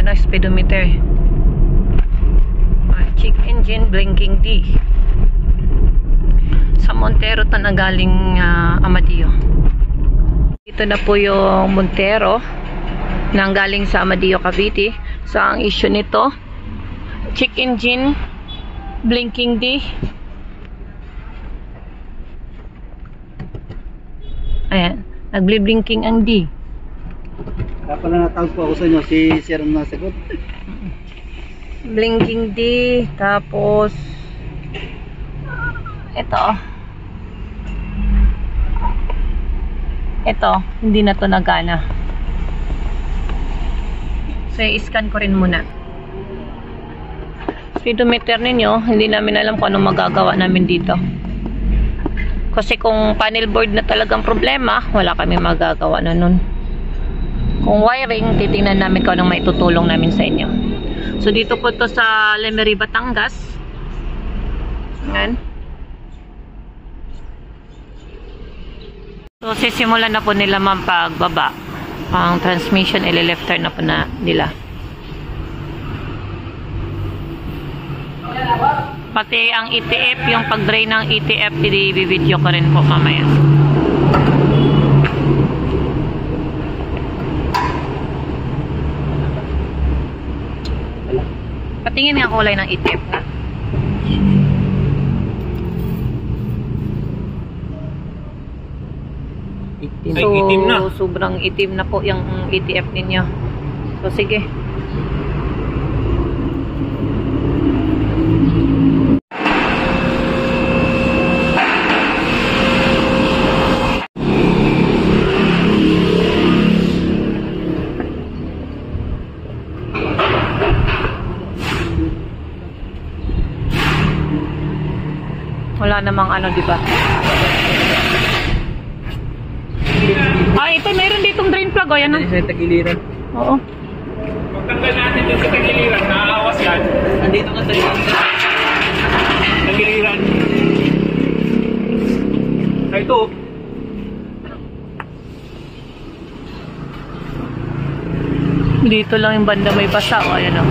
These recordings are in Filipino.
ano, speedometer. Check engine, blinking D. Sa Montero to na galing Amadeo. Ito na po yung Montero nang galing sa Amadeo, Cavite. So ang issue nito, check engine, blinking D. Ayan, nagbi-blinking ang D. Kaya pala natawag po ako sa inyo, si Sir ang nasagot. Blinking D, tapos ito, hindi na to nagana. So i-scan ko rin muna. Speedometer ninyo, hindi namin alam kung anong magagawa namin dito. Kasi kung panel board na talagang problema, wala kami magagawa na nun. Kung wiring, titingnan namin kung anong maitutulong namin sa inyo. So dito po to sa Lemery, Batangas. Yan. So sisimulan na po nila ma'am pagbaba. Ang transmission, left turn na po na nila. Pati ang ETF, yung pag-drain ng ETF, i-video ko rin po mamaya. Patingin nga kulay ng ETF na. So, itim na. Sobrang itim na po yung ETF ninyo. So, sige. Wala namang ano, di ba? Ito, mayroon ditong drain plug. O, yan na. Sa tagiliran. Oo. Pagtanggal natin yung sa tagiliran, naaawas yan. Nandito ka Tagiliran. Ay, ito. Dito lang yung banda may basa. O, ayan o.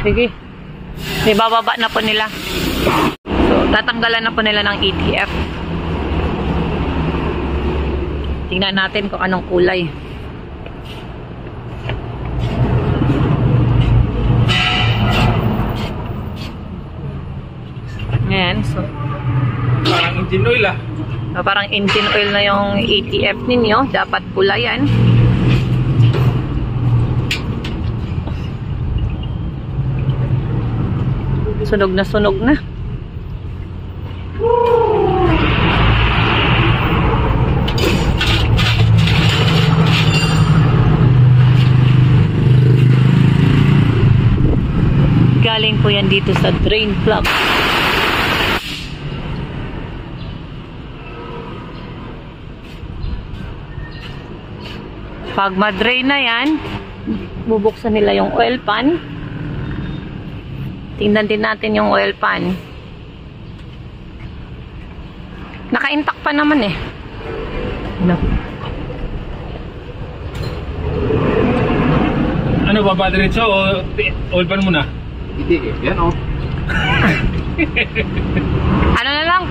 Sige. Ibababa na po nila. So, tatanggalan na po nila ng ETF. Tingnan natin kung anong kulay. Ayan. So, Parang engine oil ah. parang engine oil na yung ETF ninyo. Dapat pula yan. Sunog na sunog na. Galing po yan dito sa drain plug. Pag ma-drain na yan, bubuksan nila yung oil pan. Tingnan din natin yung oil pan. Naka-intact pa naman eh. No. Ano ba, diretso o oil pan muna? Hindi, yan o. Ano na lang,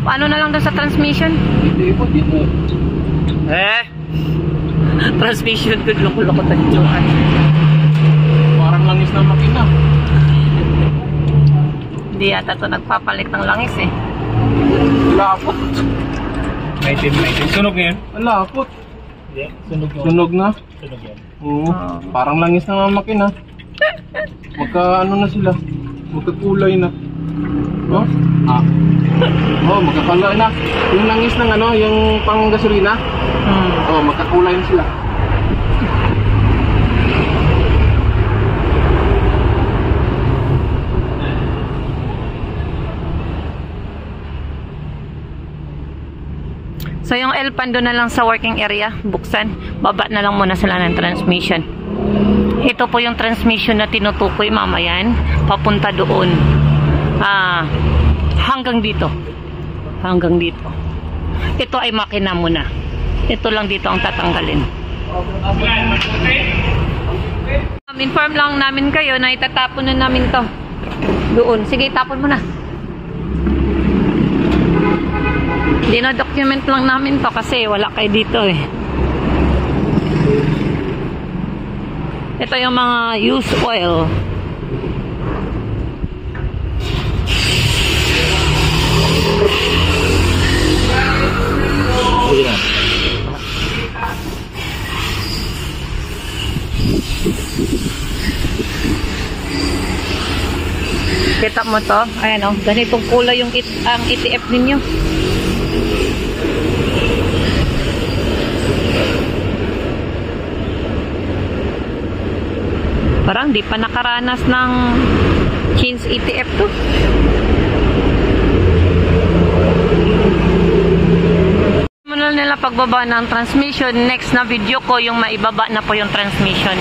ano na lang doon sa transmission? Hindi po, dito. Transmission, good loko-loko tayo. Parang langis na makina. Hindi yata ito nagpapalit ng langis eh. Lapot. Item. Sunog na yan? Lapot. Hindi, sunog yun. Sunog na. Sunog yan. Oo. Parang langis na makina. Magka ano na sila. Magkakulay na. Oh? Magkakulay na. Yung langis ng ano, yung pang gasolina. Magkakulay na sila. So yung L-pan doon na lang sa working area, buksan. Baba na lang muna sila ng transmission. Ito po yung transmission na tinutukoy mamayan, papunta doon. hanggang dito. Hanggang dito. Ito ay makina mo na. Ito lang dito ang tatanggalin. Inform lang namin kayo na itatapon na namin to. Doon. Sige, tapon mo na. Dino-document lang namin to kasi wala kayo dito eh. Ito yung mga used oil. Kita mo to? Ayan o. Ganitong kulay yung ang ETF ninyo. Parang di pa nakaranas ng change ETF to. Muna nila pagbaba ng transmission. Next na video ko yung maibaba na po yung transmission.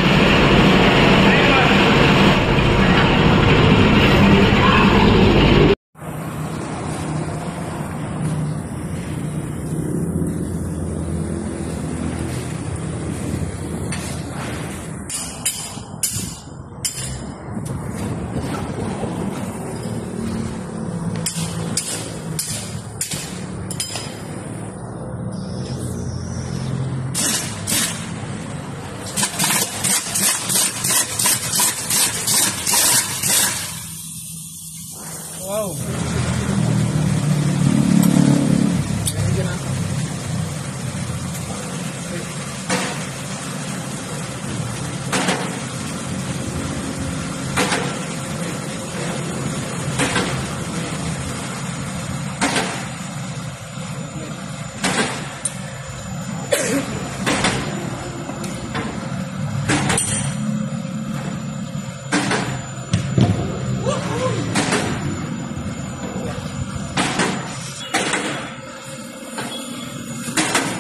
Wow.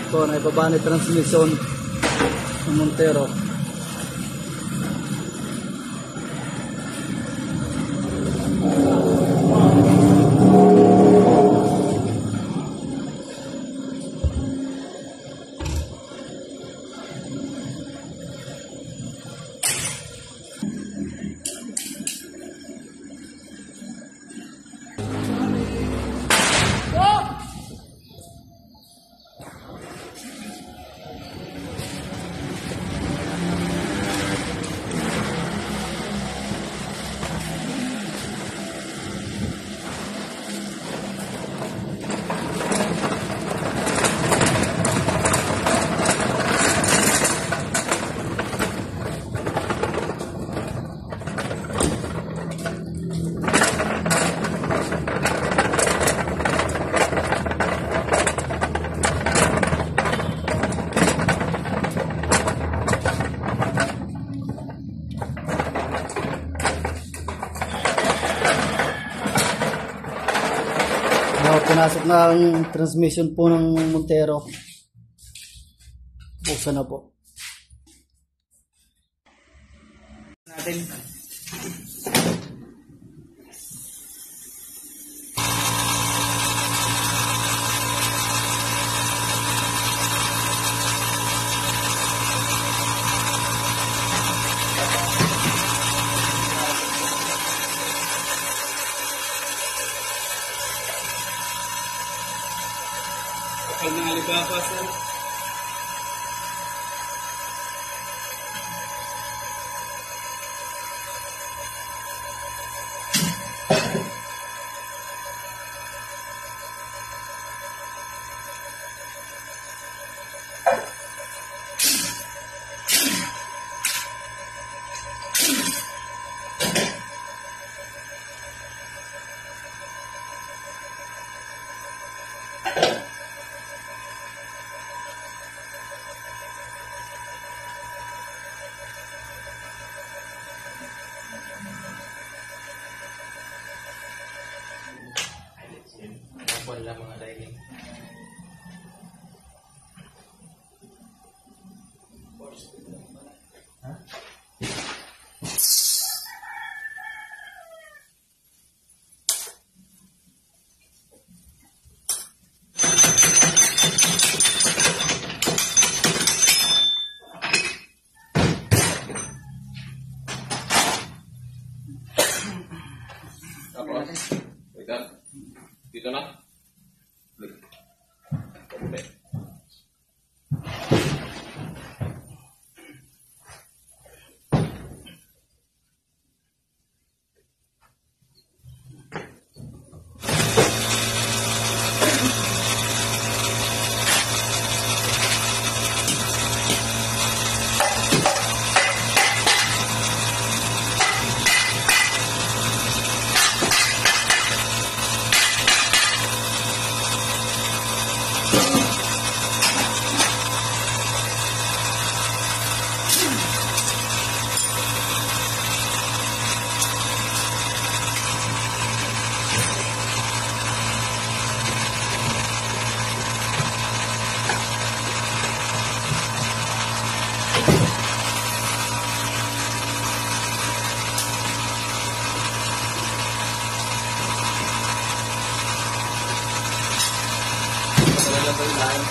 Ito, naibaba na transmission ng Montero. Pinasok na ang transmission po ng Montero. Buksan na po. Natin. Ay, ng Alibaba, sir. Wala mga dining. Wait up. Dito na. Okay. Line.